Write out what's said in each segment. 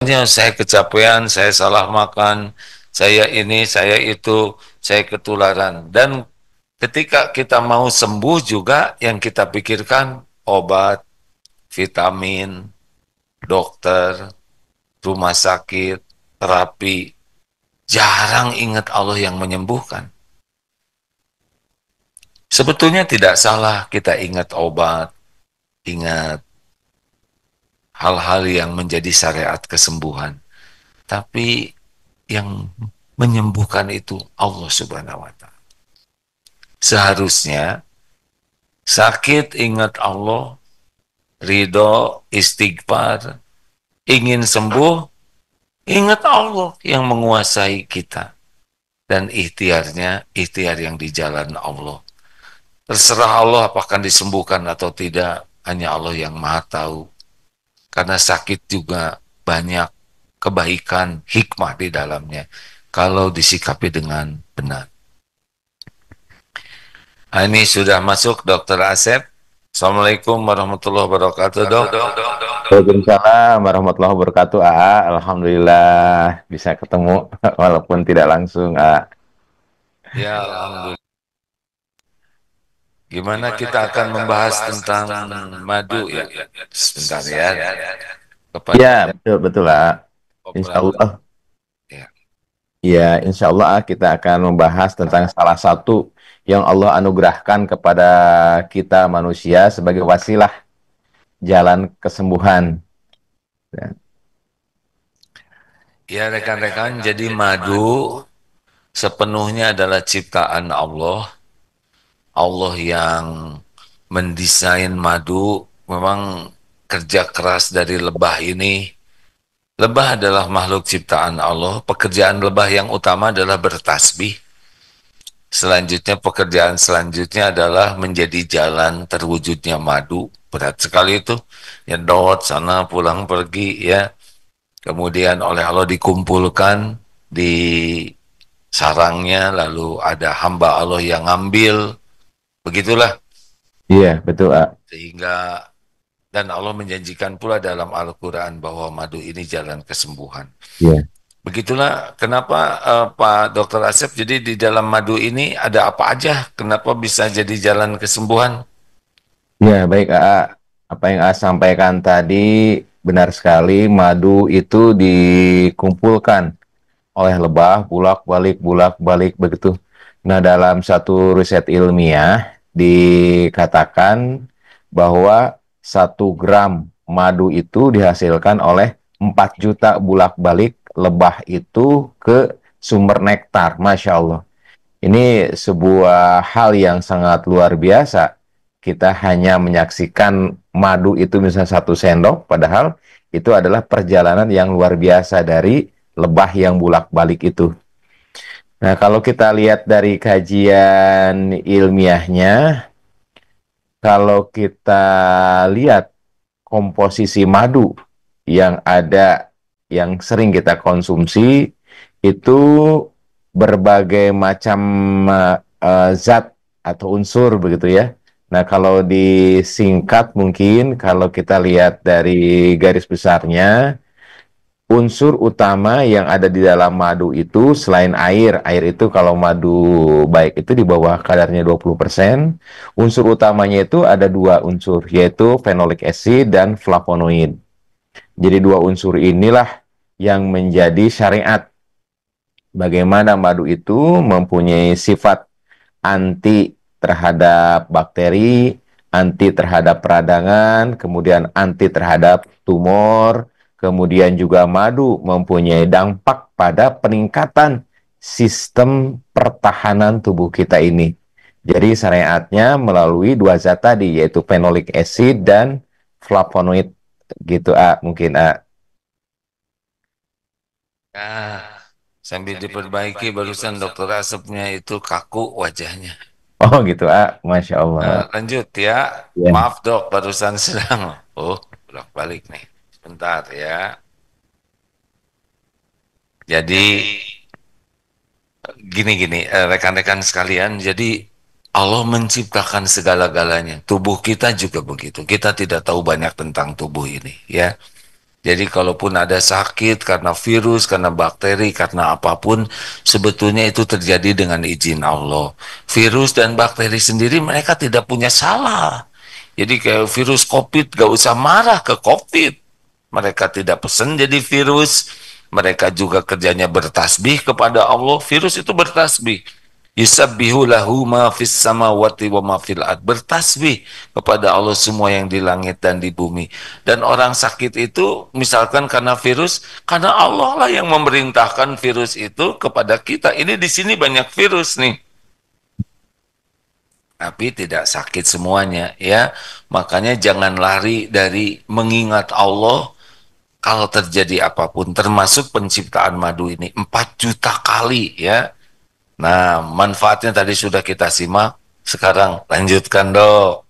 Saya kecapean, saya salah makan, saya ini, saya itu, saya ketularan. Dan ketika kita mau sembuh juga yang kita pikirkan obat, vitamin, dokter, rumah sakit, terapi. Jarang ingat Allah yang menyembuhkan. Sebetulnya tidak salah kita ingat obat, ingat hal-hal yang menjadi syariat kesembuhan. Tapi yang menyembuhkan itu Allah Subhanahu wa taala. Seharusnya sakit ingat Allah, ridho, istighfar, ingin sembuh, ingat Allah yang menguasai kita. Dan ikhtiarnya, ikhtiar yang di jalan Allah. Terserah Allah apakah disembuhkan atau tidak, hanya Allah yang maha tahu. Karena sakit juga banyak kebaikan, hikmah di dalamnya. Kalau disikapi dengan benar. Nah, ini sudah masuk Dokter Asep. Assalamualaikum warahmatullahi wabarakatuh, dok. Waalaikumsalam warahmatullahi wabarakatuh. Alhamdulillah bisa ketemu walaupun tidak langsung. Ya, alhamdulillah. Gimana kita akan membahas tentang madu ya? Sebentar ya. Kepada Ya, betul betul Insya obrolan. Allah, Ya. ya Insya Allah kita akan membahas tentang salah satu yang Allah anugerahkan kepada kita manusia sebagai wasilah jalan kesembuhan. Ya, Ya, rekan-rekan, jadi madu sepenuhnya adalah ciptaan Allah. Allah yang mendesain madu, memang kerja keras dari lebah ini. Lebah adalah makhluk ciptaan Allah. Pekerjaan lebah yang utama adalah bertasbih. Selanjutnya pekerjaan selanjutnya adalah menjadi jalan terwujudnya madu. Berat sekali itu. Nyedot sana pulang pergi ya. Kemudian oleh Allah dikumpulkan di sarangnya, lalu ada hamba Allah yang ngambil. Begitulah. iya betul Sehingga dan Allah menjanjikan pula dalam Al-Quran bahwa madu ini jalan kesembuhan. Iya, Begitulah kenapa Pak Dr. Asep, jadi di dalam madu ini ada apa aja? Kenapa bisa jadi jalan kesembuhan? iya baik Apa yang sampaikan tadi benar sekali. Madu itu dikumpulkan oleh lebah, bulak-balik begitu. Nah, dalam satu riset ilmiah dikatakan bahwa 1 gram madu itu dihasilkan oleh 4 juta bulak-balik lebah itu ke sumber nektar. Masya Allah. Ini sebuah hal yang sangat luar biasa. Kita hanya menyaksikan madu itu misalnya 1 sendok, padahal itu adalah perjalanan yang luar biasa dari lebah yang bulak-balik itu. Nah, kalau kita lihat dari kajian ilmiahnya, kalau kita lihat komposisi madu yang ada, yang sering kita konsumsi, itu berbagai macam zat atau unsur begitu ya. Nah, kalau disingkat mungkin kalau kita lihat dari garis besarnya, unsur utama yang ada di dalam madu itu selain air, air itu kalau madu baik itu di bawah kadarnya 20%, unsur utamanya itu ada 2 unsur, yaitu phenolic acid dan flavonoid. Jadi 2 unsur inilah yang menjadi syariat. Bagaimana madu itu mempunyai sifat anti terhadap bakteri, anti terhadap peradangan, kemudian anti terhadap tumor, kemudian juga madu mempunyai dampak pada peningkatan sistem pertahanan tubuh kita ini. Jadi syariatnya melalui 2 zat tadi, yaitu phenolic acid dan flavonoid. Gitu, mungkin, Ya, sambil diperbaiki barusan Dokter Asepnya itu kaku wajahnya. Oh gitu, Masya Allah. Lanjut ya. Ya, Maaf dok, barusan sedang. Oh, bolak balik nih. Sebentar ya. Jadi gini-gini, rekan-rekan sekalian, jadi Allah menciptakan segala-galanya. Tubuh kita juga begitu. Kita tidak tahu banyak tentang tubuh ini, ya. Jadi kalaupun ada sakit karena virus, karena bakteri, karena apapun, sebetulnya itu terjadi dengan izin Allah. Virus dan bakteri sendiri mereka tidak punya salah. Jadi kayak virus COVID, gak usah marah ke COVID. Mereka tidak pesan jadi virus. Mereka juga kerjanya bertasbih kepada Allah. Virus itu bertasbih. Yusabbihu lahu ma fis samawati wa ma fil ard. Bertasbih kepada Allah semua yang di langit dan di bumi. Dan orang sakit itu misalkan karena virus, karena Allah lah yang memerintahkan virus itu kepada kita. Ini di sini banyak virus nih, tapi tidak sakit semuanya ya. Makanya jangan lari dari mengingat Allah kalau terjadi apapun, termasuk penciptaan madu ini 4 juta kali ya. Nah, manfaatnya tadi sudah kita simak. Sekarang lanjutkan dok.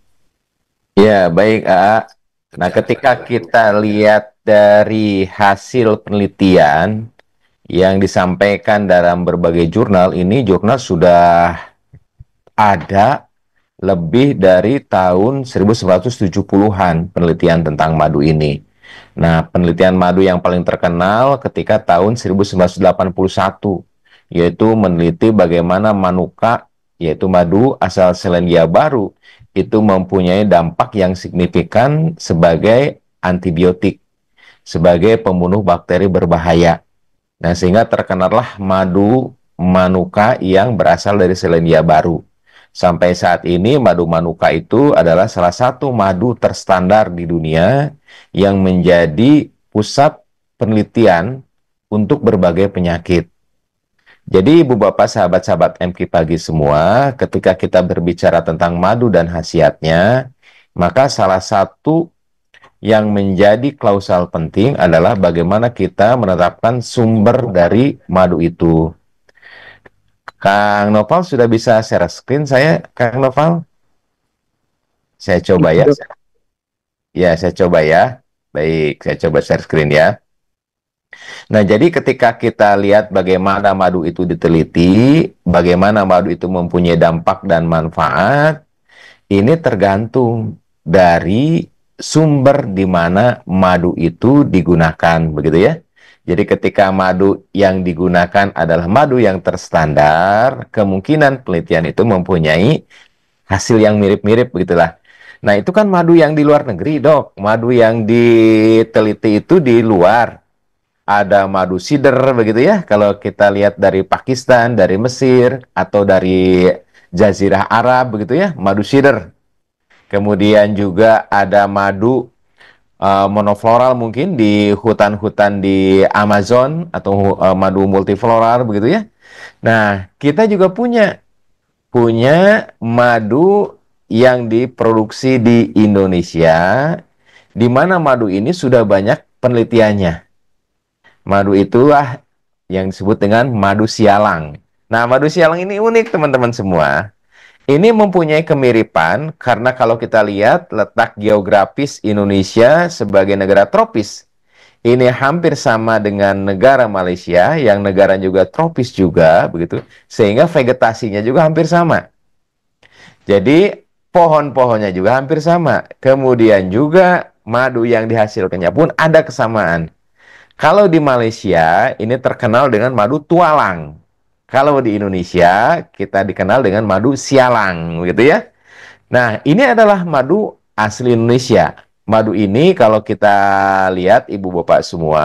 Ya, baik, A. Nah, Kerjaan. ketika kita lihat dari hasil penelitian yang disampaikan dalam berbagai jurnal, ini jurnal sudah ada lebih dari tahun 1970-an penelitian tentang madu ini. Nah, penelitian madu yang paling terkenal ketika tahun 1981, yaitu meneliti bagaimana manuka, yaitu madu asal Selandia Baru, itu mempunyai dampak yang signifikan sebagai antibiotik, sebagai pembunuh bakteri berbahaya. Nah, sehingga terkenallah madu manuka yang berasal dari Selandia Baru. Sampai saat ini madu manuka itu adalah salah satu madu terstandar di dunia yang menjadi pusat penelitian untuk berbagai penyakit. Jadi ibu bapak sahabat-sahabat MK Pagi semua, ketika kita berbicara tentang madu dan khasiatnya, maka salah satu yang menjadi klausal penting adalah bagaimana kita menetapkan sumber dari madu itu. Kang Noval sudah bisa share screen saya, Kang Noval? Saya coba ya. Ya, saya coba ya. Baik, saya coba share screen ya. Nah, jadi ketika kita lihat bagaimana madu itu diteliti, bagaimana madu itu mempunyai dampak dan manfaat, ini tergantung dari sumber di mana madu itu digunakan, begitu ya. Jadi ketika madu yang digunakan adalah madu yang terstandar, kemungkinan penelitian itu mempunyai hasil yang mirip-mirip begitulah. Nah, itu kan madu yang di luar negeri, Dok. Madu yang diteliti itu di luar. Ada madu sider begitu ya. Kalau kita lihat dari Pakistan, dari Mesir, atau dari Jazirah Arab begitu ya, madu sider. Kemudian juga ada madu monofloral mungkin di hutan-hutan di Amazon atau madu multifloral begitu ya. Nah, kita juga punya madu yang diproduksi di Indonesia, di mana madu ini sudah banyak penelitiannya. Madu itulah yang disebut dengan madu sialang. Nah, madu sialang ini unik teman-teman semua. Ini mempunyai kemiripan karena kalau kita lihat letak geografis Indonesia sebagai negara tropis, ini hampir sama dengan negara Malaysia yang negara juga tropis juga begitu, sehingga vegetasinya juga hampir sama. Jadi pohon-pohonnya juga hampir sama. Kemudian juga madu yang dihasilkannya pun ada kesamaan. Kalau di Malaysia ini terkenal dengan madu tualang. Kalau di Indonesia kita dikenal dengan madu sialang, gitu ya. Nah, ini adalah madu asli Indonesia. Madu ini kalau kita lihat ibu bapak semua,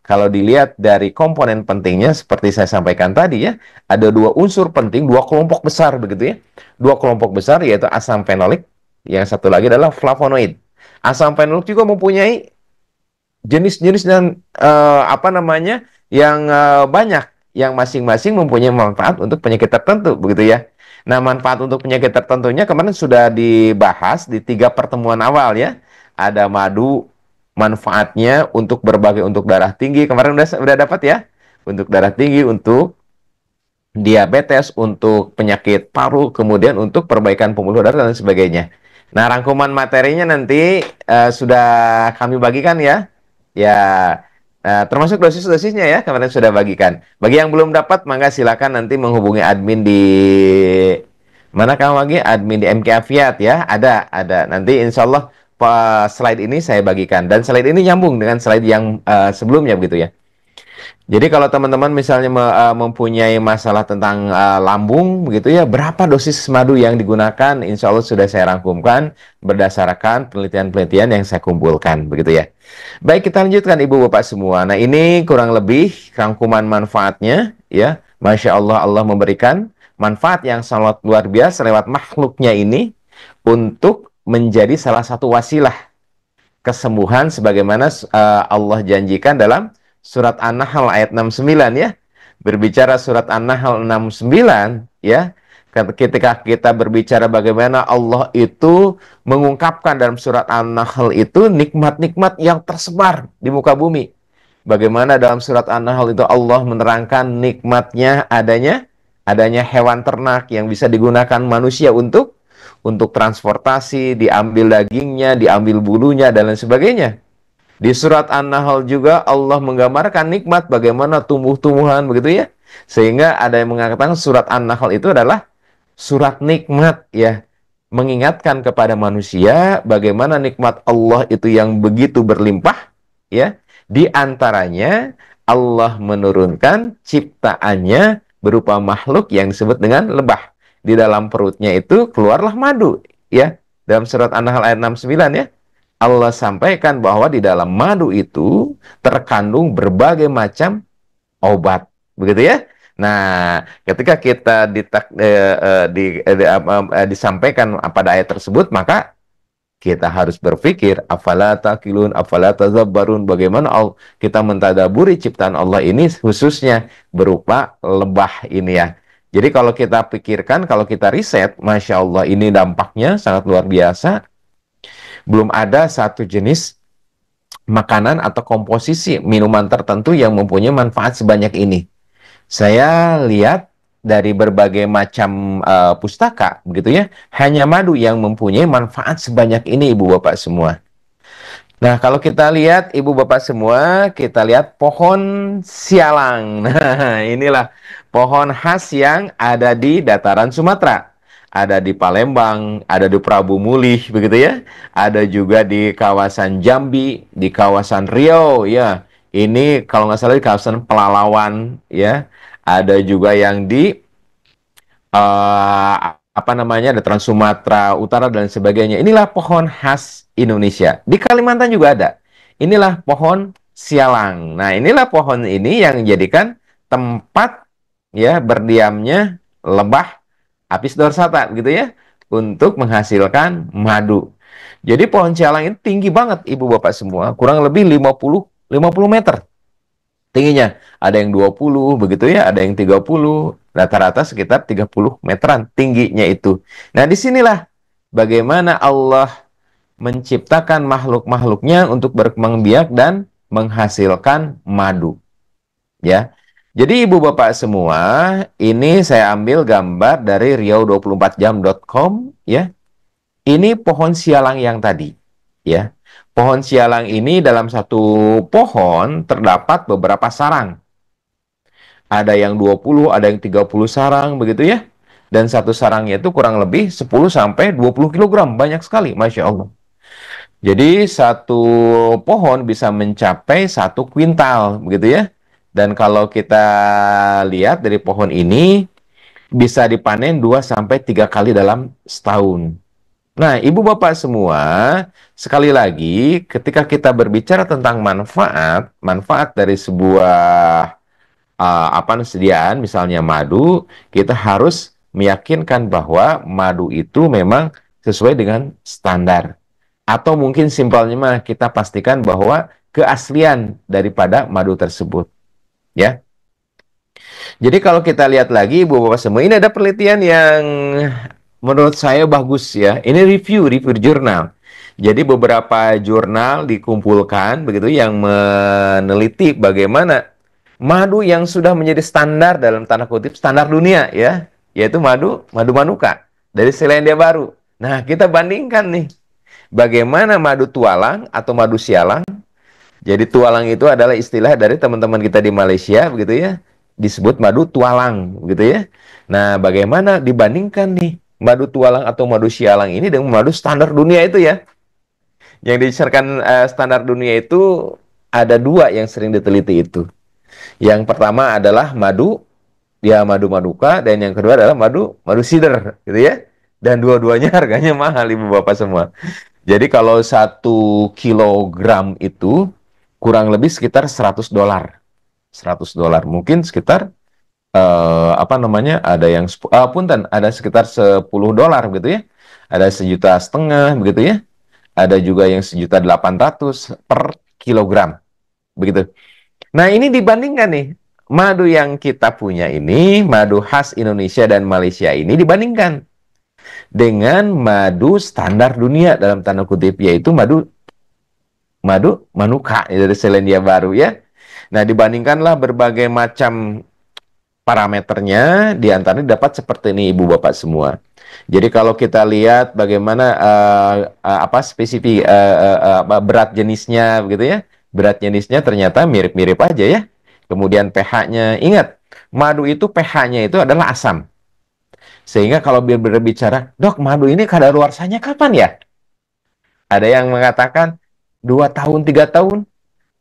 kalau dilihat dari komponen pentingnya seperti saya sampaikan tadi ya, ada dua unsur penting, dua kelompok besar begitu ya. Dua kelompok besar yaitu asam fenolik, yang satu lagi adalah flavonoid. Asam fenolik juga mempunyai jenis-jenis dan apa namanya yang banyak yang masing-masing mempunyai manfaat untuk penyakit tertentu begitu ya. Nah, manfaat untuk penyakit tertentunya kemarin sudah dibahas di 3 pertemuan awal ya. Ada madu manfaatnya untuk berbagai untuk darah tinggi kemarin udah dapat ya. Untuk darah tinggi, untuk diabetes, untuk penyakit paru, kemudian untuk perbaikan pembuluh darah dan sebagainya. Nah, rangkuman materinya nanti sudah kami bagikan ya. Ya, termasuk dosis-dosisnya ya, kemarin sudah bagikan. Bagi yang belum dapat, maka silakan nanti menghubungi admin di mana kamu lagi? Admin di MK Afiat ya. Ada. Nanti insya Allah slide ini saya bagikan, dan slide ini nyambung dengan slide yang sebelumnya begitu ya. Jadi kalau teman-teman misalnya mempunyai masalah tentang lambung begitu ya, berapa dosis madu yang digunakan, insya Allah sudah saya rangkumkan berdasarkan penelitian-penelitian yang saya kumpulkan begitu ya. Baik, kita lanjutkan Ibu Bapak semua. Nah, ini kurang lebih rangkuman manfaatnya ya. Masya Allah, Allah memberikan manfaat yang sangat luar biasa lewat makhluknya ini untuk menjadi salah satu wasilah kesembuhan sebagaimana Allah janjikan dalam surat An-Nahl ayat 69 ya. Berbicara surat An-Nahl 69 ya. Ketika kita berbicara bagaimana Allah itu mengungkapkan dalam surat An-Nahl itu nikmat-nikmat yang tersebar di muka bumi. Bagaimana dalam surat An-Nahl itu Allah menerangkan nikmatnya adanya hewan ternak yang bisa digunakan manusia untuk transportasi, diambil dagingnya, diambil bulunya, dan lain sebagainya. Di surat An-Nahl juga Allah menggambarkan nikmat bagaimana tumbuh-tumbuhan begitu ya. Sehingga ada yang mengatakan surat An-Nahl itu adalah surat nikmat ya. Mengingatkan kepada manusia bagaimana nikmat Allah itu yang begitu berlimpah ya. Di antaranya Allah menurunkan ciptaannya berupa makhluk yang disebut dengan lebah. Di dalam perutnya itu keluarlah madu ya. Dalam surat An-Nahl ayat 69 ya. Allah sampaikan bahwa di dalam madu itu terkandung berbagai macam obat, begitu ya. Nah, ketika kita disampaikan pada ayat tersebut, maka kita harus berpikir, afala taqilun, afala tazabbarun, bagaimana kita mentadaburi ciptaan Allah ini khususnya berupa lebah ini ya. Jadi kalau kita pikirkan, kalau kita riset, Masya Allah ini dampaknya sangat luar biasa. Belum ada satu jenis makanan atau komposisi minuman tertentu yang mempunyai manfaat sebanyak ini. Saya lihat dari berbagai macam pustaka, begitu ya, hanya madu yang mempunyai manfaat sebanyak ini, Ibu Bapak semua. Nah, kalau kita lihat, Ibu Bapak semua, kita lihat pohon sialang. Nah, inilah pohon khas yang ada di dataran Sumatera. Ada di Palembang, ada di Prabu Mulih, begitu ya. Ada juga di kawasan Jambi, di kawasan Riau, ya. Ini kalau nggak salah di kawasan Pelalawan, ya. Ada juga yang di apa namanya, ada Trans Sumatera Utara dan sebagainya. Inilah pohon khas Indonesia. Di Kalimantan juga ada. Inilah pohon sialang. Nah, inilah pohon ini yang menjadikan tempat ya berdiamnya lebah apis dorsata gitu ya untuk menghasilkan madu. Jadi pohon sialang ini tinggi banget Ibu Bapak semua, kurang lebih 50 meter tingginya. Ada yang 20 begitu ya, ada yang 30, rata-rata sekitar 30 meteran tingginya itu. Nah, disinilah bagaimana Allah menciptakan makhluk-makhluknya untuk berkembang biak dan menghasilkan madu. Ya. Jadi Ibu Bapak semua, ini saya ambil gambar dari riau24jam.com ya. Ini pohon sialang yang tadi, ya. Pohon sialang ini dalam satu pohon terdapat beberapa sarang. Ada yang 20, ada yang 30 sarang begitu ya. Dan satu sarangnya itu kurang lebih 10 sampai 20 kilogram, banyak sekali, Masya Allah. Jadi satu pohon bisa mencapai 1 kuintal begitu ya. Dan kalau kita lihat dari pohon ini bisa dipanen 2 sampai 3 kali dalam setahun. Nah, Ibu Bapak semua, sekali lagi ketika kita berbicara tentang manfaat dari sebuah sediaan misalnya madu, kita harus meyakinkan bahwa madu itu memang sesuai dengan standar. Atau mungkin simpelnya mah kita pastikan bahwa keaslian daripada madu tersebut. Ya. Jadi kalau kita lihat lagi, Ibu Bapak semua, ini ada penelitian yang menurut saya bagus ya. Ini review jurnal. Jadi beberapa jurnal dikumpulkan begitu yang meneliti bagaimana madu yang sudah menjadi standar dalam tanda kutip standar dunia ya, yaitu madu manuka dari Selandia Baru. Nah, kita bandingkan nih bagaimana madu tualang atau madu sialang. Jadi tualang itu adalah istilah dari teman-teman kita di Malaysia begitu ya. Disebut madu tualang begitu ya. Nah, bagaimana dibandingkan nih madu tualang atau madu sialang ini dengan madu standar dunia itu ya. Yang didasarkan standar dunia itu ada dua yang sering diteliti itu. Yang pertama adalah madu, ya madu manuka, dan yang kedua adalah madu madu sider, gitu ya. Dan dua-duanya harganya mahal, ibu bapak semua. Jadi kalau 1 kilogram itu kurang lebih sekitar 100 dolar. 100 dolar mungkin sekitar apa namanya, ada yang punten, ada sekitar 10 dolar gitu ya, ada 1,5 juta begitu ya, ada juga yang 1,8 juta per kilogram begitu. Nah ini dibandingkan nih, madu yang kita punya ini, madu khas Indonesia dan Malaysia ini dibandingkan dengan madu standar dunia dalam tanda kutip, yaitu madu madu manuka dari Selandia Baru ya. Nah dibandingkanlah berbagai macam parameternya, di antaranya dapat seperti ini ibu bapak semua. Jadi kalau kita lihat bagaimana apa spesifik berat jenisnya begitu ya, berat jenisnya ternyata mirip-mirip aja ya. Kemudian pH-nya, ingat madu itu pH-nya itu adalah asam. Sehingga kalau berbicara, dok madu ini kadaluarsanya kapan ya? Ada yang mengatakan 2 tahun, 3 tahun.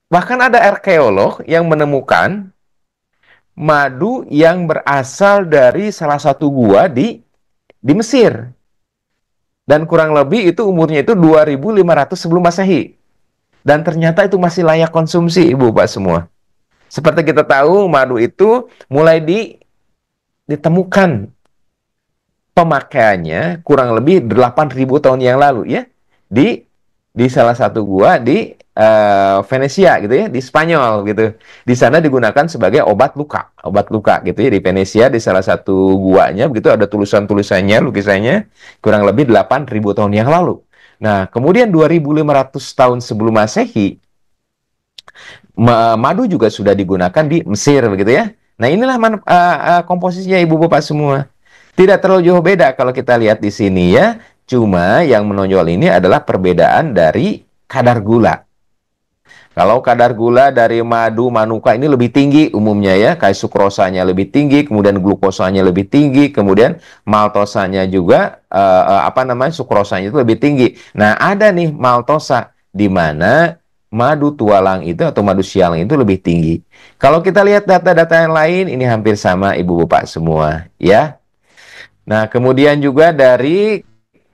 Bahkan ada arkeolog yang menemukan madu yang berasal dari salah satu gua di Mesir. Dan kurang lebih itu umurnya itu 2.500 sebelum Masehi. Dan ternyata itu masih layak konsumsi, Ibu Bapak semua. Seperti kita tahu, madu itu mulai ditemukan pemakaiannya kurang lebih 8.000 tahun yang lalu ya. Di salah satu gua di Venesia gitu ya, di Spanyol gitu. Di sana digunakan sebagai obat luka gitu ya, di Venesia di salah satu guanya begitu, ada tulisannya, lukisannya kurang lebih 8.000 tahun yang lalu. Nah, kemudian 2.500 tahun sebelum Masehi, madu juga sudah digunakan di Mesir begitu ya. Nah, inilah komposisinya ibu bapak semua. Tidak terlalu jauh beda kalau kita lihat di sini ya. Cuma yang menonjol ini adalah perbedaan dari kadar gula. Kalau kadar gula dari madu manuka ini lebih tinggi umumnya ya, kayak sukrosanya lebih tinggi, kemudian glukosanya lebih tinggi, kemudian maltosanya juga apa namanya, sukrosanya itu lebih tinggi. Nah, ada nih maltosa di mana madu tualang itu atau madu sialang itu lebih tinggi. Kalau kita lihat data-data yang lain ini hampir sama ibu bapak semua ya. Nah, kemudian juga dari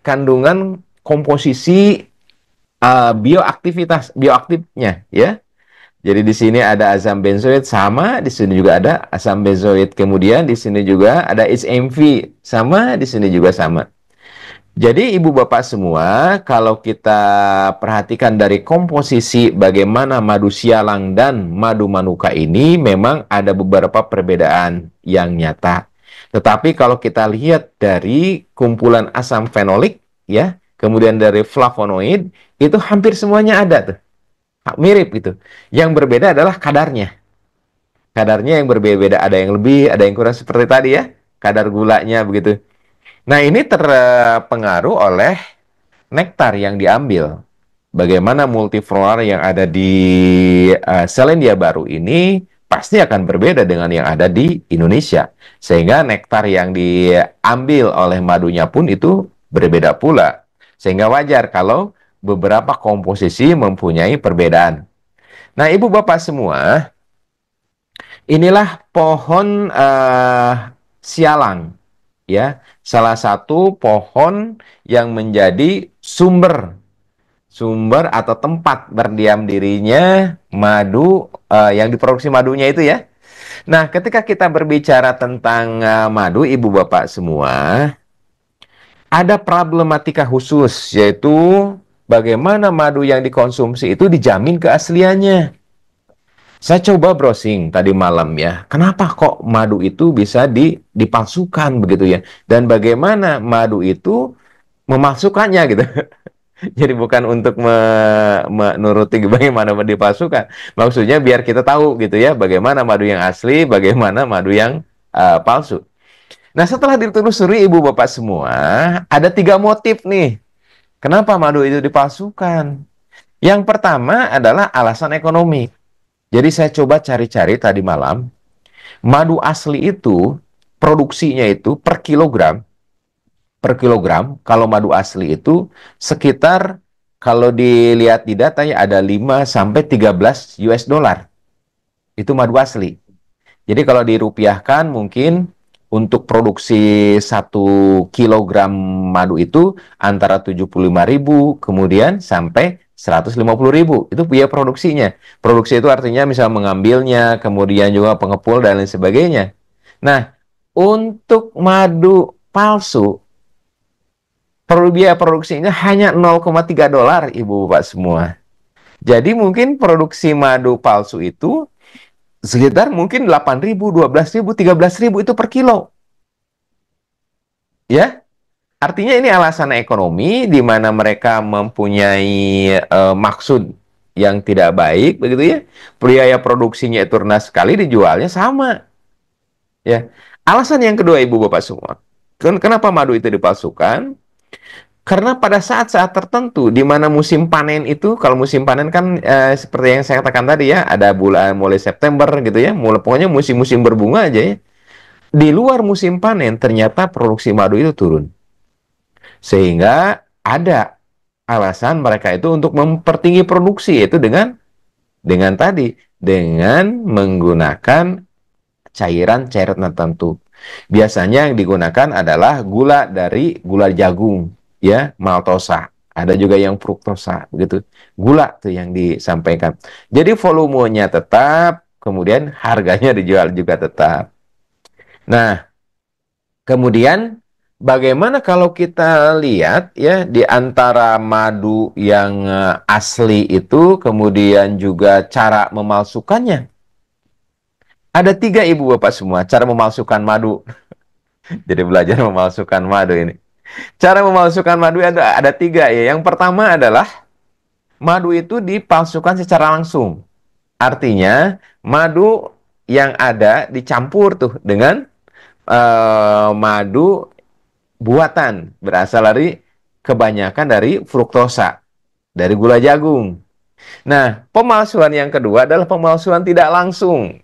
kandungan komposisi bioaktifnya ya. Jadi di sini ada asam benzoat sama, di sini juga ada asam benzoat. Kemudian di sini juga ada HMV sama, di sini juga sama. Jadi ibu bapak semua, kalau kita perhatikan dari komposisi bagaimana madu sialang dan madu manuka ini memang ada beberapa perbedaan yang nyata. Tetapi kalau kita lihat dari kumpulan asam fenolik ya, kemudian dari flavonoid, itu hampir semuanya ada tuh. Mirip gitu. Yang berbeda adalah kadarnya. Kadarnya yang berbeda, ada yang lebih, ada yang kurang seperti tadi ya. Kadar gulanya begitu. Nah, ini terpengaruh oleh nektar yang diambil. Bagaimana multiflora yang ada di Selandia Baru ini pasti akan berbeda dengan yang ada di Indonesia. Sehingga nektar yang diambil oleh madunya pun itu berbeda pula. Sehingga wajar kalau beberapa komposisi mempunyai perbedaan. Nah, Ibu Bapak semua, inilah pohon sialang ya, salah satu pohon yang menjadi sumber atau tempat berdiam dirinya madu yang diproduksi madunya itu ya. Nah, ketika kita berbicara tentang madu, ibu bapak semua, ada problematika khusus, yaitu bagaimana madu yang dikonsumsi itu dijamin keasliannya. Saya coba browsing tadi malam ya, kenapa kok madu itu bisa dipalsukan begitu ya? Dan bagaimana madu itu memasukkannya gitu. Jadi bukan untuk menuruti bagaimana dipalsukan. Maksudnya biar kita tahu gitu ya, bagaimana madu yang asli, bagaimana madu yang palsu. Nah, setelah ditelusuri ibu bapak semua, ada 3 motif nih. Kenapa madu itu dipalsukan? Yang pertama adalah alasan ekonomi. Jadi saya coba cari-cari tadi malam, madu asli itu produksinya itu per kilogram, kalau madu asli itu sekitar kalau dilihat di data ya ada 5 sampai 13 US dollar. Itu madu asli. Jadi kalau dirupiahkan mungkin untuk produksi 1 kilogram madu itu antara 75.000 kemudian sampai 150.000. Itu biaya produksinya. Produksi itu artinya misal mengambilnya, kemudian juga pengepul dan lain sebagainya. Nah, untuk madu palsu, perlu biaya produksinya hanya 0,3 dolar, Ibu Bapak semua. Jadi mungkin produksi madu palsu itu sekitar mungkin 8.000, 12.000, 13.000 itu per kilo. Ya, artinya ini alasan ekonomi di mana mereka mempunyai maksud yang tidak baik, begitu ya. Biaya produksinya itu rendah sekali, dijualnya sama. Ya, alasan yang kedua Ibu Bapak semua. Kenapa madu itu dipalsukan? Karena pada saat-saat tertentu di mana musim panen itu, kalau musim panen kan seperti yang saya katakan tadi ya, ada bulan mulai September gitu ya, mulai pokoknya musim-musim berbunga aja ya. Di luar musim panen ternyata produksi madu itu turun. Sehingga ada alasan mereka itu untuk mempertinggi produksi yaitu dengan tadi dengan menggunakan cairan-cairan tertentu. Biasanya yang digunakan adalah gula dari gula jagung, ya, maltosa. Ada juga yang fruktosa, begitu. Gula tuh yang disampaikan. Jadi volumenya tetap, kemudian harganya dijual juga tetap. Nah, kemudian bagaimana kalau kita lihat ya di antara madu yang asli itu, kemudian juga cara memalsukannya. Ada 3 ibu bapak semua cara memalsukan madu. Jadi belajar memalsukan madu ini. Cara memalsukan madu ada 3 ya. Yang pertama adalah madu itu dipalsukan secara langsung. Artinya madu yang ada dicampur tuh dengan madu buatan berasal dari kebanyakan dari fruktosa, dari gula jagung. Nah, pemalsuan yang kedua adalah pemalsuan tidak langsung.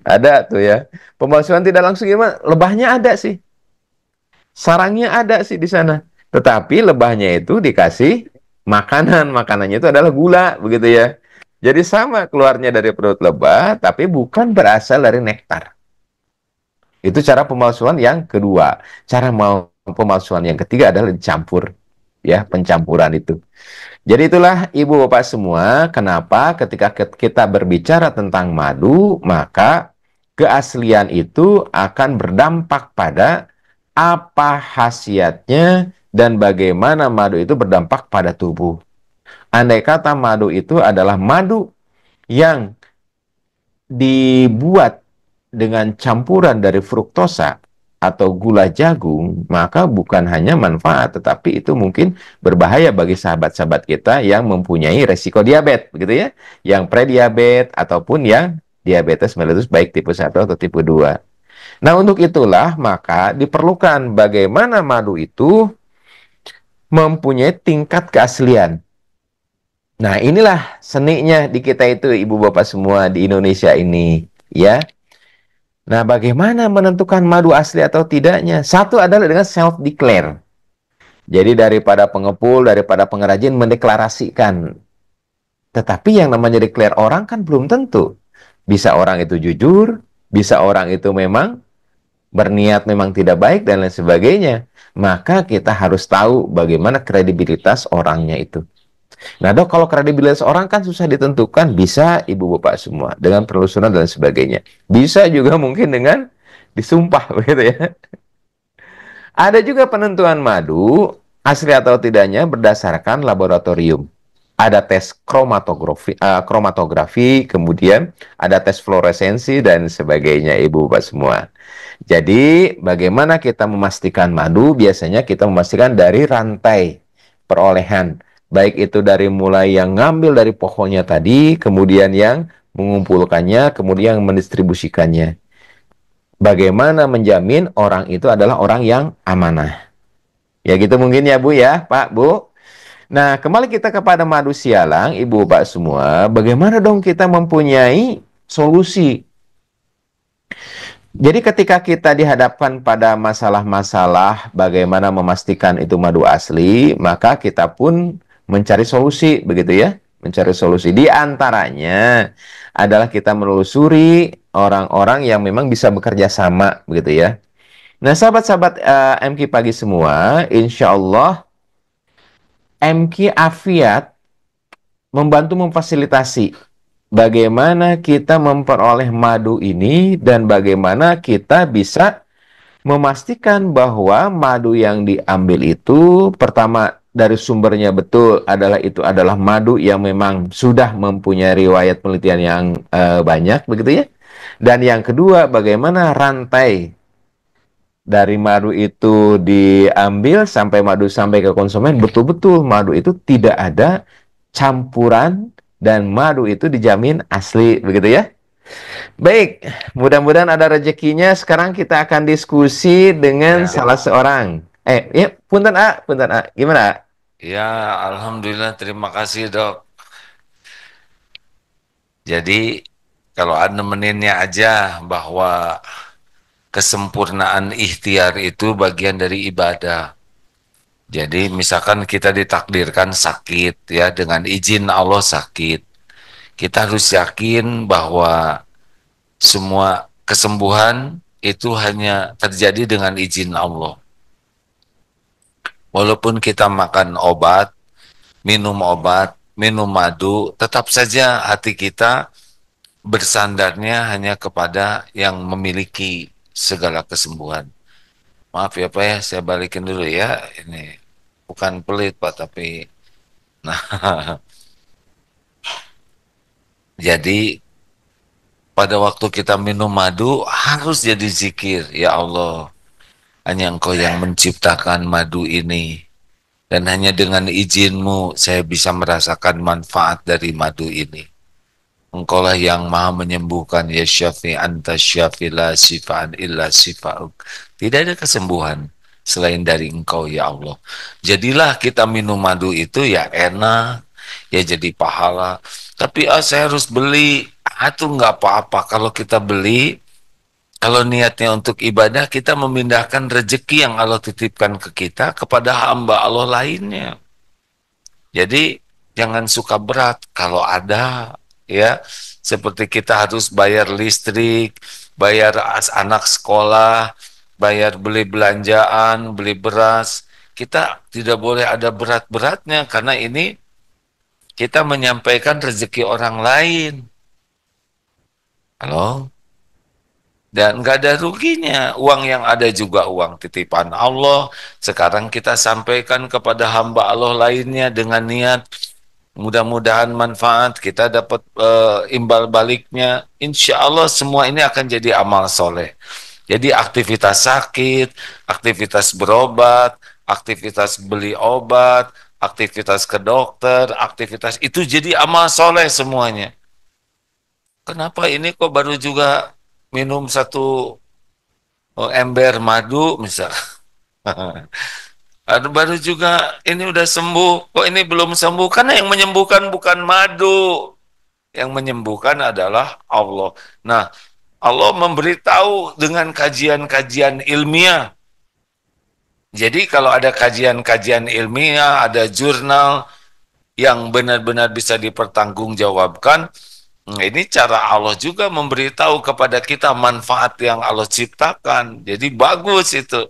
Ada tuh ya. Pemalsuan tidak langsung gimana? Lebahnya ada sih. Sarangnya ada sih di sana. Tetapi lebahnya itu dikasih makanan. Makanannya itu adalah gula, begitu ya. Jadi sama keluarnya dari perut lebah, tapi bukan berasal dari nektar. Itu cara pemalsuan yang kedua. Cara pemalsuan yang ketiga adalah dicampur. Ya, pencampuran itu. Jadi itulah ibu bapak semua, kenapa ketika kita berbicara tentang madu, maka keaslian itu akan berdampak pada apa khasiatnya dan bagaimana madu itu berdampak pada tubuh. Andai kata madu itu adalah madu yang dibuat dengan campuran dari fruktosa atau gula jagung, maka bukan hanya manfaat, tetapi itu mungkin berbahaya bagi sahabat-sahabat kita yang mempunyai resiko diabetes, begitu ya, yang prediabetes ataupun yang diabetes mellitus baik tipe 1 atau tipe 2. Nah, untuk itulah maka diperlukan bagaimana madu itu mempunyai tingkat keaslian. Nah, inilah seninya di kita itu, Ibu Bapak semua di Indonesia ini, ya. Nah, bagaimana menentukan madu asli atau tidaknya? Satu adalah dengan self-declare. Jadi daripada pengepul, daripada pengrajin mendeklarasikan. Tetapi yang namanya declare orang kan belum tentu. Bisa orang itu jujur, bisa orang itu memang berniat memang tidak baik dan lain sebagainya. Maka kita harus tahu bagaimana kredibilitas orangnya itu. Nah dok, kalau kredibilitas orang kan susah ditentukan. Bisa ibu bapak semua dengan penelusuran dan sebagainya. Bisa juga mungkin dengan disumpah begitu ya. Ada juga penentuan madu asli atau tidaknya berdasarkan laboratorium. Ada tes kromatografi, kemudian ada tes fluoresensi dan sebagainya ibu bapak semua. Jadi bagaimana kita memastikan madu? Biasanya kita memastikan dari rantai perolehan. Baik itu dari mulai yang ngambil dari pohonnya tadi, kemudian yang mengumpulkannya, kemudian yang mendistribusikannya. Bagaimana menjamin orang itu adalah orang yang amanah. Ya gitu mungkin ya Bu ya, Pak, Bu. Nah, kembali kita kepada madu sialang, Ibu Bapak semua, bagaimana dong kita mempunyai solusi? Jadi ketika kita dihadapkan pada masalah-masalah bagaimana memastikan itu madu asli, maka kita pun mencari solusi, begitu ya. Mencari solusi. Di antaranya adalah kita menelusuri orang-orang yang memang bisa bekerja sama, begitu ya. Nah, sahabat-sahabat MQ pagi semua, insya Allah MQ Afiat membantu memfasilitasi bagaimana kita memperoleh madu ini dan bagaimana kita bisa memastikan bahwa madu yang diambil itu pertama dari sumbernya betul adalah itu adalah madu yang memang sudah mempunyai riwayat penelitian yang banyak begitu ya. Dan yang kedua bagaimana rantai dari madu itu diambil sampai madu sampai ke konsumen betul-betul madu itu tidak ada campuran dan madu itu dijamin asli begitu ya. Baik, mudah-mudahan ada rezekinya. Sekarang kita akan diskusi dengan Ya, salah seorang. Ya, punten A. Gimana? A? ya, alhamdulillah, terima kasih dok. Jadi kalau ada nemeninnya aja bahwa kesempurnaan ikhtiar itu bagian dari ibadah. Jadi misalkan kita ditakdirkan sakit ya dengan izin Allah sakit. Kita harus yakin bahwa semua kesembuhan itu hanya terjadi dengan izin Allah. Walaupun kita makan obat, minum madu, tetap saja hati kita bersandarnya hanya kepada yang memiliki segala kesembuhan. Maaf ya Pak ya, saya balikin dulu ya. Ini bukan pelit Pak, tapi nah jadi pada waktu kita minum madu harus jadi zikir. Ya Allah, hanya Engkau yang menciptakan madu ini. Dan hanya dengan izinmu saya bisa merasakan manfaat dari madu ini. Engkaulah yang maha menyembuhkan, ya syafi anta syafi la sifaan illa sifa'uk. Tidak ada kesembuhan selain dari engkau ya Allah. Jadilah kita minum madu itu ya enak, ya jadi pahala. Tapi saya harus beli, itu nggak apa-apa. Kalau kita beli, kalau niatnya untuk ibadah, kita memindahkan rezeki yang Allah titipkan ke kita kepada hamba Allah lainnya. Jadi jangan suka berat kalau ada ya seperti kita harus bayar listrik, bayar anak sekolah, bayar beli belanjaan, beli beras. Kita tidak boleh ada berat-beratnya karena ini kita menyampaikan rezeki orang lain. Halo? Dan nggak ada ruginya. Uang yang ada juga uang titipan Allah. Sekarang kita sampaikan kepada hamba Allah lainnya dengan niat mudah-mudahan manfaat kita dapat imbal baliknya. Insya Allah semua ini akan jadi amal soleh. Jadi aktivitas sakit, aktivitas berobat, aktivitas beli obat, aktivitas ke dokter, aktivitas itu jadi amal soleh semuanya. Kenapa ini kok baru juga minum satu ember madu misal? Baru juga ini udah sembuh, kok ini belum sembuh? Karena yang menyembuhkan bukan madu, yang menyembuhkan adalah Allah. Nah, Allah memberitahu dengan kajian-kajian ilmiah. Jadi kalau ada kajian-kajian ilmiah, ada jurnal yang benar-benar bisa dipertanggungjawabkan, ini cara Allah juga memberitahu kepada kita manfaat yang Allah ciptakan. Jadi bagus itu.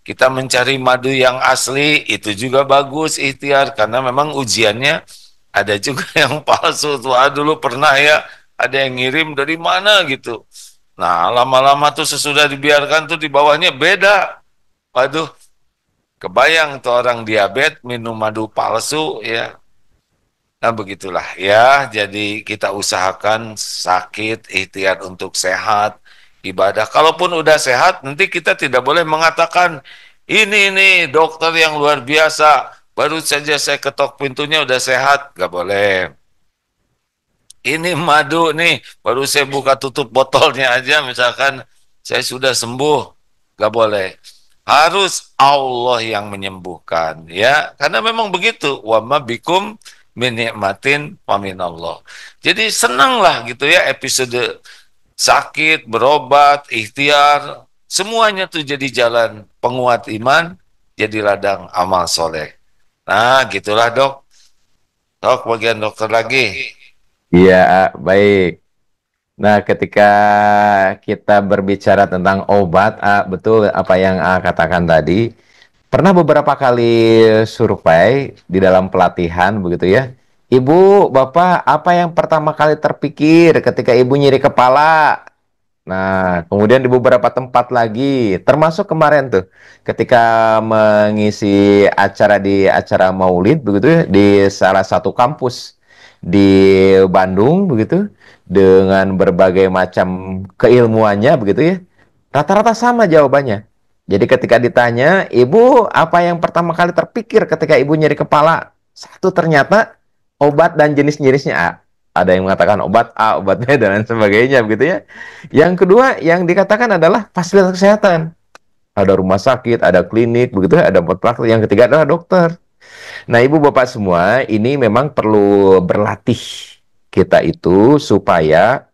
Kita mencari madu yang asli, itu juga bagus ikhtiar. Karena memang ujiannya ada juga yang palsu. Wah, dulu pernah ya, ada yang ngirim dari mana gitu. Nah, lama-lama tuh sesudah dibiarkan tuh di bawahnya beda. Waduh, kebayang tuh orang diabetes minum madu palsu ya. Nah begitulah ya, jadi kita usahakan sakit, ikhtiar untuk sehat, ibadah. Kalaupun udah sehat, nanti kita tidak boleh mengatakan, ini dokter yang luar biasa, baru saja saya ketok pintunya udah sehat. Gak boleh. Ini madu nih, baru saya buka tutup botolnya aja, misalkan saya sudah sembuh. Gak boleh. Harus Allah yang menyembuhkan, ya. Karena memang begitu. Wa ma bikum min ni'matin wa minallah. Jadi senanglah gitu ya episode sakit, berobat, ikhtiar, semuanya tuh jadi jalan penguat iman, jadi ladang amal soleh. Nah, gitulah dok. Sok bagian dokter lagi. Iya, baik. Nah, ketika kita berbicara tentang obat, betul apa yang katakan tadi. Pernah beberapa kali survei di dalam pelatihan begitu ya. Ibu, Bapak, apa yang pertama kali terpikir ketika ibu nyeri kepala? Nah, kemudian di beberapa tempat lagi, termasuk kemarin tuh, ketika mengisi acara Maulid begitu ya, di salah satu kampus di Bandung begitu, dengan berbagai macam keilmuannya begitu ya, rata-rata sama jawabannya. Jadi ketika ditanya, ibu apa yang pertama kali terpikir ketika ibu nyeri kepala? Satu ternyata obat dan jenis-jenisnya. Ada yang mengatakan obat A, obat B, dan lain sebagainya begitu ya. Yang kedua yang dikatakan adalah fasilitas kesehatan. Ada rumah sakit, ada klinik, begitu ya, ada tempat praktek. Yang ketiga adalah dokter. Nah, ibu bapak semua, ini memang perlu berlatih kita itu supaya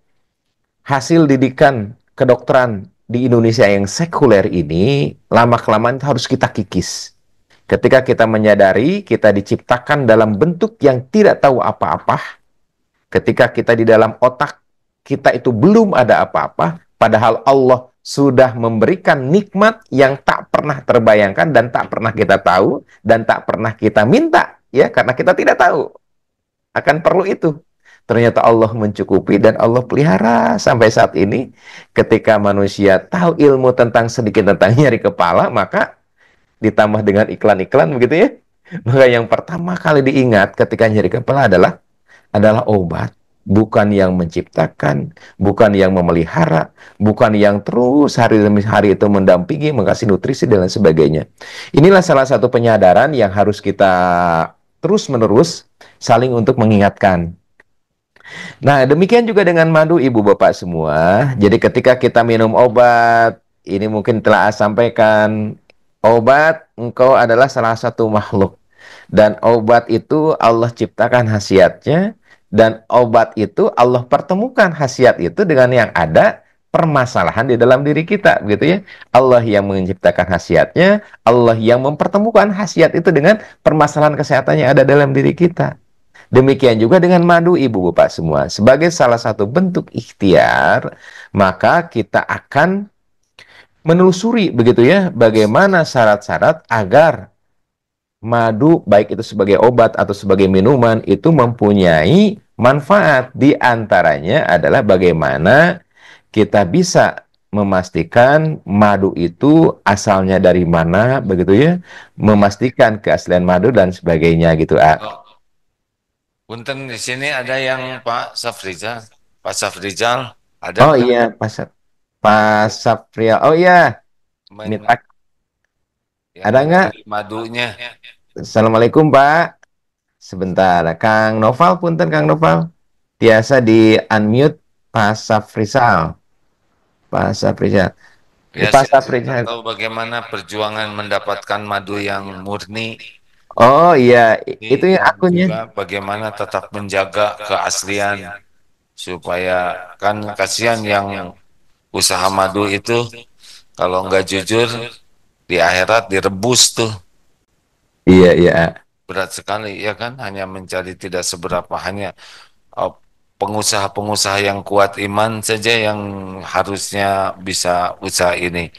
hasil didikan kedokteran di Indonesia yang sekuler ini lama-kelamaan harus kita kikis. Ketika kita menyadari kita diciptakan dalam bentuk yang tidak tahu apa-apa, ketika kita di dalam otak kita itu belum ada apa-apa, padahal Allah sudah memberikan nikmat yang tak pernah terbayangkan dan tak pernah kita tahu dan tak pernah kita minta, ya, karena kita tidak tahu akan perlu itu. Ternyata Allah mencukupi dan Allah pelihara sampai saat ini. Ketika manusia tahu ilmu tentang sedikit tentang nyeri kepala, maka ditambah dengan iklan-iklan begitu ya. Maka yang pertama kali diingat ketika nyeri kepala adalah obat, bukan yang menciptakan, bukan yang memelihara, bukan yang terus hari demi hari itu mendampingi, mengasih nutrisi dan lain sebagainya. Inilah salah satu penyadaran yang harus kita terus-menerus saling untuk mengingatkan. Nah, demikian juga dengan madu ibu bapak semua. Jadi ketika kita minum obat, ini mungkin telah saya sampaikan, obat engkau adalah salah satu makhluk. Dan obat itu Allah ciptakan khasiatnya, dan obat itu Allah pertemukan khasiat itu dengan yang ada permasalahan di dalam diri kita, gitu ya. Allah yang menciptakan khasiatnya, Allah yang mempertemukan khasiat itu dengan permasalahan kesehatan yang ada dalam diri kita. Demikian juga dengan madu ibu bapak semua. Sebagai salah satu bentuk ikhtiar, maka kita akan menelusuri begitu ya, bagaimana syarat-syarat agar madu baik itu sebagai obat atau sebagai minuman itu mempunyai manfaat. Di antaranya adalah bagaimana kita bisa memastikan madu itu asalnya dari mana begitu ya, memastikan keaslian madu dan sebagainya gitu. Oh, punten di sini ada yang Pak Safrizal. Pak Safrizal, ada Oh nggak iya, Pak Sapriel. Oh iya, men- minta yang ada nggak? nyari madunya? Assalamualaikum Pak. Sebentar, Kang Noval, punten Kang Noval. Biasa di unmute Pak Safrizal. Pak Safrizal. Ya, Pak saya ingin Safrizal. tahu bagaimana perjuangan mendapatkan madu yang murni Oh iya, itu yang dan akunnya. juga bagaimana tetap menjaga keaslian supaya kan kasihan yang usaha madu itu kalau nggak jujur di akhirat direbus tuh Iya, iya. berat sekali ya kan hanya mencari tidak seberapa hanya eh, pengusaha-pengusaha yang kuat iman saja yang harusnya bisa usaha ini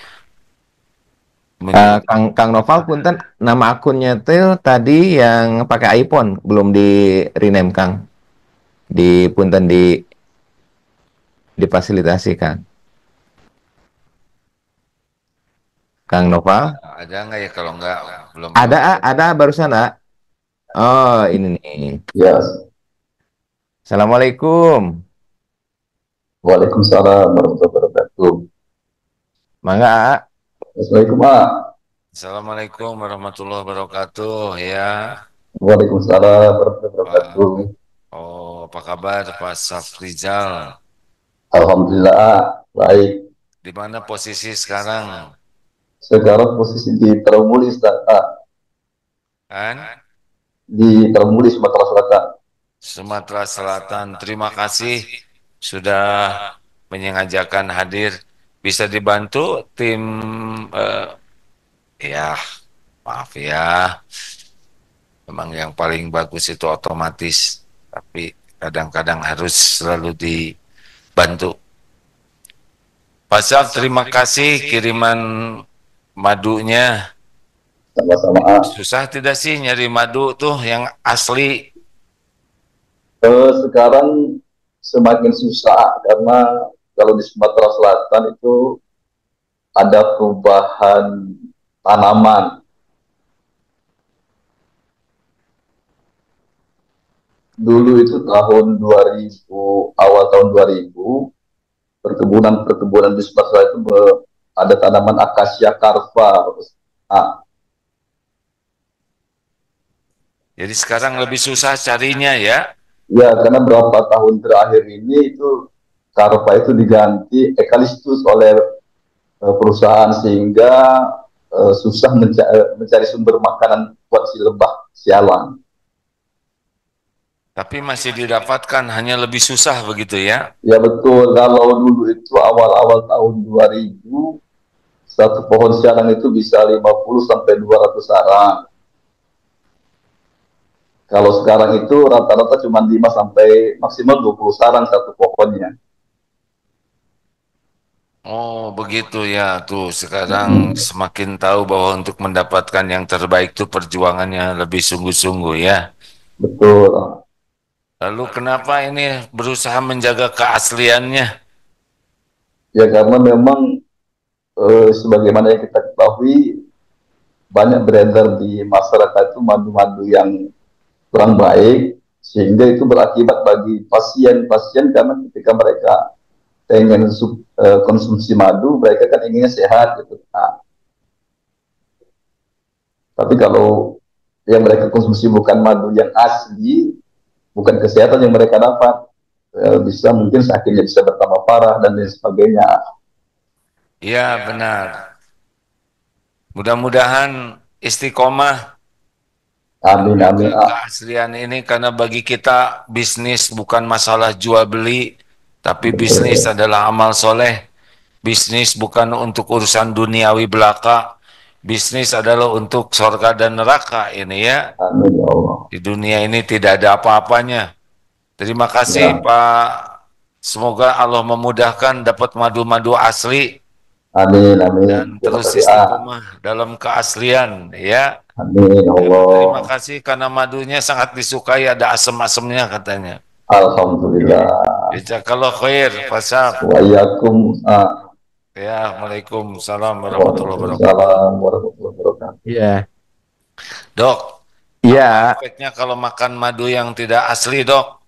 menjual. Kang Noval, punten nama akunnya tuh tadi yang pakai iPhone, belum di rename Kang. Di punten difasilitasi Kang. Kang Noval. Ada nggak ya kalau nggak belum tahu. Ada barusan, Oh, ini nih. Ya, Assalamualaikum. Waalaikumsalam warahmatullahi wabarakatuh. Mangga, Assalamualaikum, Pak. Assalamualaikum warahmatullahi wabarakatuh ya Waalaikumsalam warahmatullahi Pak. wabarakatuh. Oh, apa kabar Pak Safrizal? Alhamdulillah, baik. Di mana posisi sekarang? Sekarang posisi di Tramulis, Kan? di Tramulis, Sumatera Selatan. Sumatera Selatan. Terima kasih sudah menyengajakan hadir. Bisa dibantu tim ya, maaf ya. Memang yang paling bagus itu otomatis, tapi kadang-kadang harus selalu dibantu. Pak Syaf, terima kasih kiriman madunya. Sama-sama. Susah tidak sih nyari madu tuh yang asli? Sekarang semakin susah karena kalau di Sumatera Selatan itu ada perubahan tanaman. Dulu itu tahun 2000, awal tahun 2000, perkebunan-perkebunan di Sumatera itu ada tanaman akasia carva. Ah, Jadi sekarang lebih susah carinya ya. ya, karena berapa tahun terakhir ini itu carva itu diganti eucalyptus oleh perusahaan sehingga susah mencari sumber makanan buat si lebah sialan. Tapi masih didapatkan, hanya lebih susah begitu ya. Ya betul, kalau dulu itu awal-awal tahun 2000, satu pohon sialan itu bisa 50 sampai 200 sarang. Kalau sekarang itu rata-rata cuma 5 sampai maksimal 20 sarang satu pohonnya. Oh begitu ya, tuh sekarang semakin tahu bahwa untuk mendapatkan yang terbaik itu perjuangannya lebih sungguh-sungguh ya. Betul. Lalu kenapa ini berusaha menjaga keasliannya? Ya karena memang sebagaimana yang kita ketahui banyak beredar di masyarakat itu madu-madu yang kurang baik sehingga itu berakibat bagi pasien-pasien karena ketika mereka pengen konsumsi madu mereka kan inginnya sehat gitu. Nah, tapi kalau yang mereka konsumsi bukan madu yang asli, bukan kesehatan yang mereka dapat, bisa mungkin sakitnya bisa bertambah parah dan lain sebagainya. Ya benar. Mudah-mudahan istiqomah Amin, amin. menjaga keaslian ini, karena bagi kita bisnis bukan masalah jual beli, tapi bisnis adalah amal soleh. Bisnis bukan untuk urusan duniawi belaka. Bisnis adalah untuk surga dan neraka ini ya. Amin ya Allah. Di dunia ini tidak ada apa-apanya. Terima kasih Ya, Pak. Semoga Allah memudahkan dapat madu-madu asli amin, amin. dan Terima terus kasih. istiqomah dalam keaslian ya. Amin ya Terima Allah. kasih karena madunya sangat disukai, ada asam-asamnya katanya. Alhamdulillah. Jazakallah khair, Pak Syaf. Wa iyyakum. Ya, Waalaikumsalam warahmatullahi wabarakatuh. Waalaikumsalam warahmatullahi wabarakatuh. Iya. Dok, apa Iya, efeknya kalau makan madu yang tidak asli, Dok?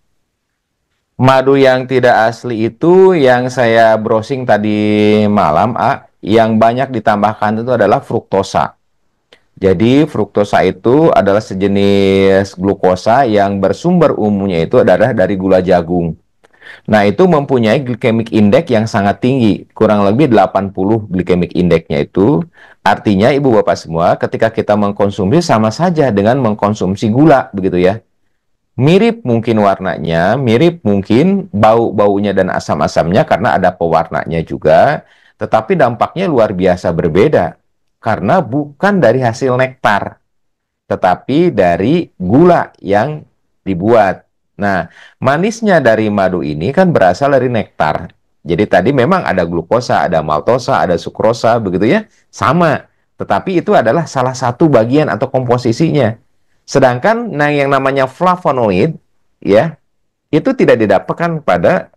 madu yang tidak asli itu yang saya browsing tadi malam, yang banyak ditambahkan itu adalah fruktosa. Jadi fruktosa itu adalah sejenis glukosa yang bersumber umumnya itu adalah dari gula jagung. Nah, itu mempunyai glycemic index yang sangat tinggi, kurang lebih 80 glycemic indexnya itu. Artinya ibu bapak semua, ketika kita mengkonsumsi sama saja dengan mengkonsumsi gula, begitu ya. Mirip mungkin warnanya, mirip mungkin bau-baunya dan asam-asamnya karena ada pewarnanya juga, tetapi dampaknya luar biasa berbeda karena bukan dari hasil nektar, tetapi dari gula yang dibuat. Nah, manisnya dari madu ini kan berasal dari nektar. Jadi tadi memang ada glukosa, ada maltosa, ada sukrosa, begitu ya, sama. Tetapi itu adalah salah satu bagian atau komposisinya. Sedangkan yang namanya flavonoid, ya, itu tidak didapatkan pada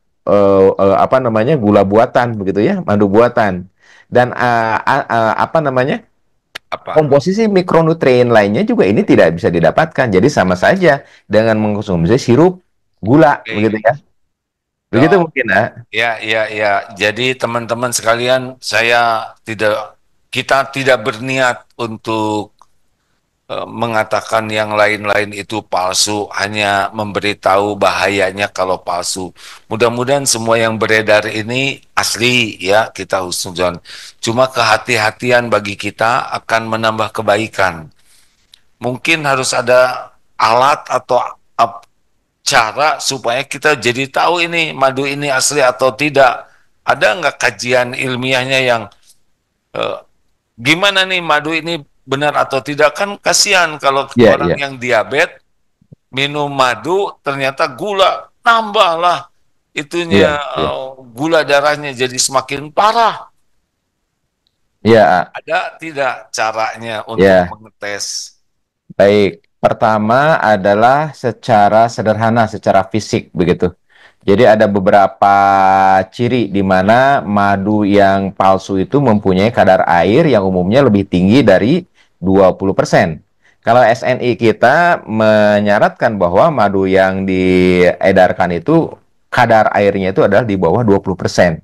apa namanya gula buatan, begitu ya, madu buatan. Dan apa namanya Apa? komposisi mikronutrien lainnya juga ini tidak bisa didapatkan. Jadi sama saja dengan mengkonsumsi sirup gula, begitu Oke. ya. Begitu Dok, mungkin, ya. ya, ya, ya. Jadi teman-teman sekalian, kita tidak berniat untuk mengatakan yang lain-lain itu palsu, hanya memberitahu bahayanya kalau palsu. Mudah-mudahan semua yang beredar ini asli ya, kita husnuzon. Cuma kehati-hatian bagi kita akan menambah kebaikan. Mungkin harus ada alat atau cara supaya kita jadi tahu ini madu ini asli atau tidak. Ada nggak kajian ilmiahnya yang eh, gimana nih madu ini benar atau tidak, kan kasihan kalau Iya, orang iya, yang diabetes minum madu ternyata gula nambah lah iya, itunya, iya, gula darahnya jadi semakin parah. iya, A. Ada tidak caranya untuk Iya. mengetes? Baik, pertama adalah secara sederhana, secara fisik begitu. Jadi ada beberapa ciri di mana madu yang palsu itu mempunyai kadar air yang umumnya lebih tinggi dari 20%. Kalau SNI kita menyaratkan bahwa madu yang diedarkan itu kadar airnya itu adalah di bawah 20%.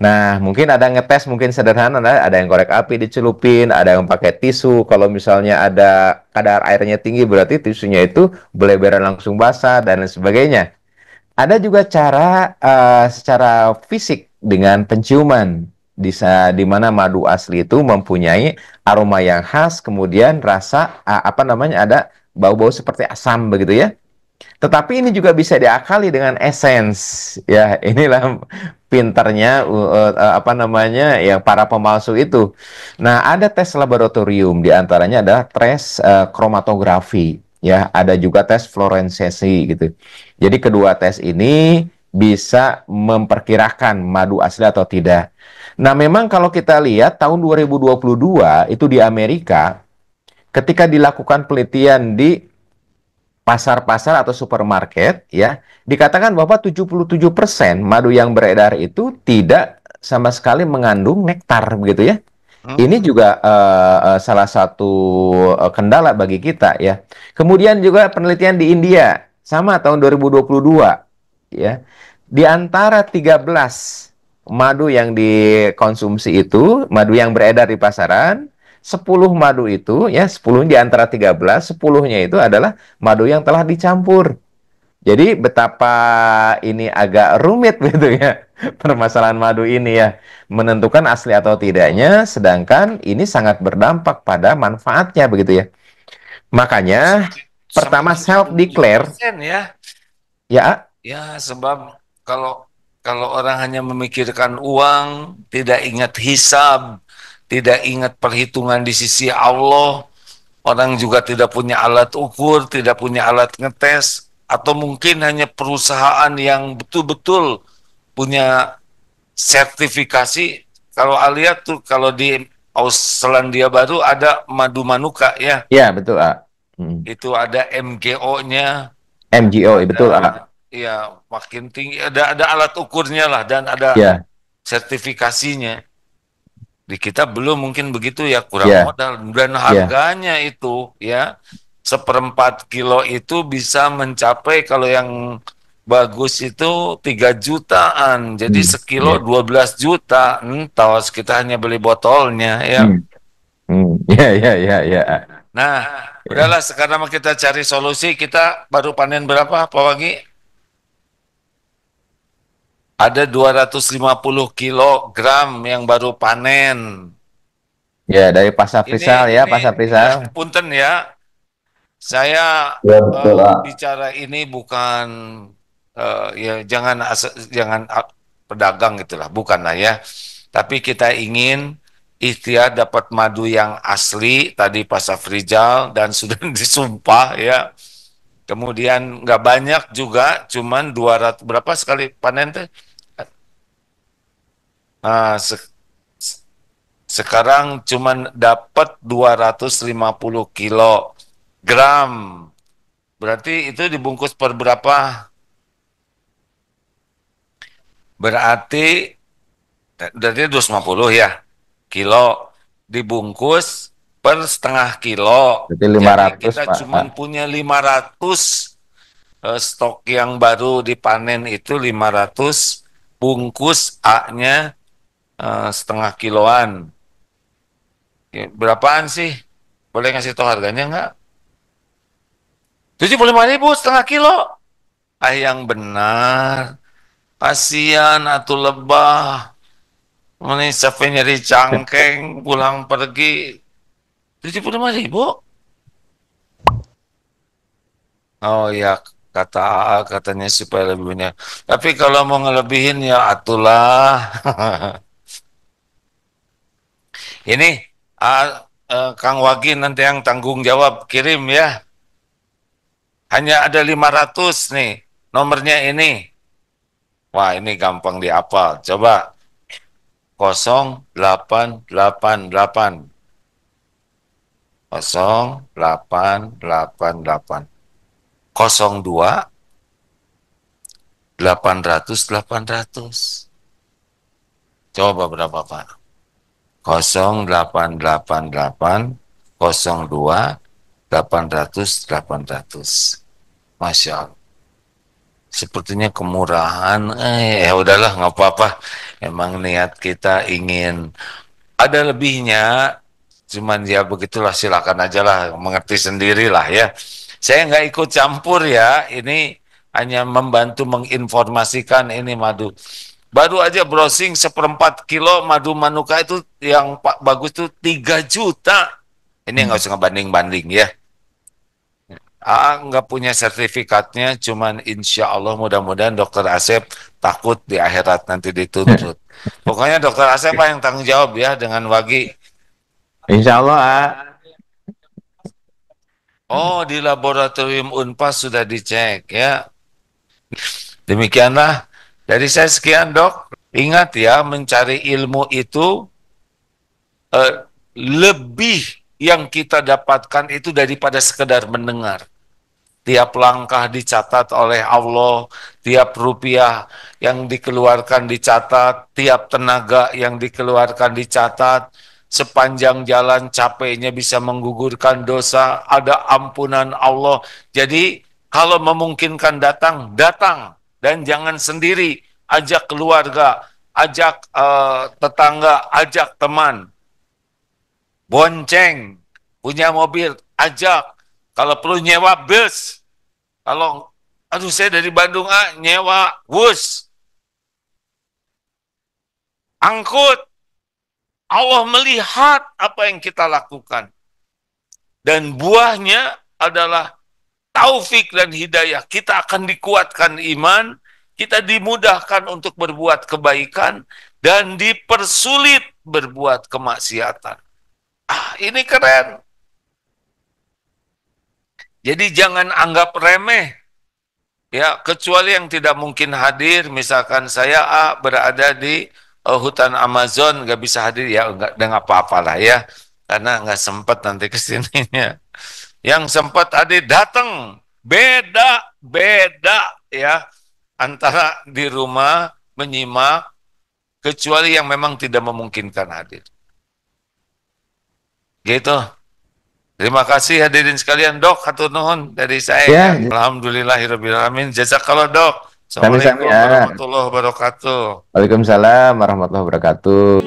Nah, mungkin ada ngetes mungkin sederhana, ada yang korek api dicelupin, ada yang pakai tisu. Kalau misalnya ada kadar airnya tinggi, berarti tisunya itu beleberan langsung basah dan lain sebagainya. Ada juga cara secara fisik dengan penciuman, di mana madu asli itu mempunyai aroma yang khas, kemudian rasa apa namanya ada bau-bau seperti asam begitu ya. Tetapi ini juga bisa diakali dengan essence. Ya, inilah pinternya apa namanya yang para pemalsu itu. Nah, ada tes laboratorium di antaranya adalah tes kromatografi, ya, ada juga tes fluoressensi gitu. Jadi kedua tes ini bisa memperkirakan madu asli atau tidak. Nah, memang kalau kita lihat tahun 2022 itu di Amerika ketika dilakukan penelitian di pasar-pasar atau supermarket, ya, dikatakan bahwa 77% madu yang beredar itu tidak sama sekali mengandung nektar begitu ya. Ini Hmm. juga salah satu kendala bagi kita ya. Kemudian juga penelitian di India sama tahun 2022 ya. Di antara 13 madu yang dikonsumsi itu, madu yang beredar di pasaran, 10 madu itu ya, 10 di antara 13, 10-nya itu adalah madu yang telah dicampur. Jadi betapa ini agak rumit gitu ya, permasalahan madu ini ya, menentukan asli atau tidaknya, sedangkan ini sangat berdampak pada manfaatnya begitu ya. Makanya Sampai pertama tujuh self puluh tujuh declare persen ya. ya, Ya, sebab kalau kalau orang hanya memikirkan uang, tidak ingat hisab, tidak ingat perhitungan di sisi Allah, orang juga tidak punya alat ukur, tidak punya alat ngetes, atau mungkin hanya perusahaan yang betul-betul punya sertifikasi. Kalau lihat tuh, kalau di Australia Baru ada madu manuka ya, ya betul A. itu ada MGO-nya, MGO ada, betul A. ya, makin tinggi, ada alat ukurnya lah dan ada Ya, sertifikasinya. Di kita belum mungkin begitu ya, kurang ya, modal dan ya. harganya itu ya seperempat kilo itu bisa mencapai, kalau yang bagus itu 3 jutaan, jadi sekilo Ya. 12 juta. Tahu kita hanya beli botolnya ya. Hmm. Ya, ya, ya, ya. Nah, Ya. udahlah, sekarang kita cari solusi. Kita baru panen berapa Pak Wagi? Ada 250 kilogram yang baru panen. Ya, dari Pasar Ini Frisal ya, ini Pasar ya, Frisal. punten ya. Saya Ya betul, ah. bicara ini bukan, ya jangan pedagang gitulah, bukan lah ya. Tapi kita ingin ikhtiar dapat madu yang asli tadi Pak Safrizal dan sudah disumpah ya. Kemudian nggak banyak juga, cuman 200 berapa sekali panen teh? Ah, sekarang cuman dapat 250 kilogram. Berarti itu dibungkus per berapa? Berarti berarti 250 ya kilo, dibungkus per setengah kilo. Berarti Jadi 500 kita Pak. cuman punya 500, stok yang baru dipanen itu 500 bungkus A-nya, setengah kiloan. Ya, berapaan sih? Boleh ngasih tahu harganya nggak? 75.000 setengah kilo. Ah, yang benar. Kasihan atuh lebah. Ini sampai nyari cangkeng pulang pergi 75.000. Oh ya, kata AA katanya supaya lebih banyak. Tapi kalau mau ngelebihin ya atulah. Ini Kang Wagi nanti yang tanggung jawab kirim ya. Hanya ada 500 nih, nomornya ini. Wah, ini gampang dihafal. Coba 0888 0888 02 800 800. Coba berapa Pak? 0888 02 800 800. Masya Allah. Sepertinya kemurahan. Ya udahlah, nggak apa-apa. Emang niat kita ingin ada lebihnya. Cuman ya begitulah, silakan aja lah, mengerti sendirilah ya. Saya nggak ikut campur ya. Ini hanya membantu menginformasikan ini madu. Baru aja browsing 1/4 kilo madu manuka itu yang bagus tuh 3 juta. Ini nggak usah ngebanding-banding ya. Nggak punya sertifikatnya, cuman insya Allah mudah-mudahan dokter Asep takut di akhirat nanti dituntut. Pokoknya dokter Asep yang tanggung jawab ya dengan Wagi. Insya Allah, A. Oh, di laboratorium Unpas sudah dicek ya. Demikianlah dari saya, sekian dok. Ingat ya, mencari ilmu itu lebih yang kita dapatkan itu daripada sekedar mendengar. Tiap langkah dicatat oleh Allah, tiap rupiah yang dikeluarkan dicatat, tiap tenaga yang dikeluarkan dicatat, sepanjang jalan capeknya bisa menggugurkan dosa, ada ampunan Allah. Jadi kalau memungkinkan datang, datang. Dan jangan sendiri, ajak keluarga, ajak tetangga, ajak teman. Bonceng, punya mobil, ajak. Kalau perlu nyewa bus. Kalau, aduh saya dari Bandung nyewa bus. Angkut. Allah melihat apa yang kita lakukan. Dan buahnya adalah taufik dan hidayah. Kita akan dikuatkan iman, kita dimudahkan untuk berbuat kebaikan, dan dipersulit berbuat kemaksiatan. Ini keren. Jadi jangan anggap remeh. Ya, kecuali yang tidak mungkin hadir, misalkan saya berada di hutan Amazon, nggak bisa hadir, ya nggak dengan apa-apalah ya, karena nggak sempat nanti kesininya. Yang sempat hadir datang, beda ya, antara di rumah menyimak, kecuali yang memang tidak memungkinkan hadir. Gitu. Terima kasih hadirin sekalian, dok. Hatur nuhun dari saya ya. Alhamdulillahirrahmanirrahim. Jazakallah dok. Sami-sami Assalamualaikum ya. warahmatullahi wabarakatuh. Waalaikumsalam warahmatullahi wabarakatuh.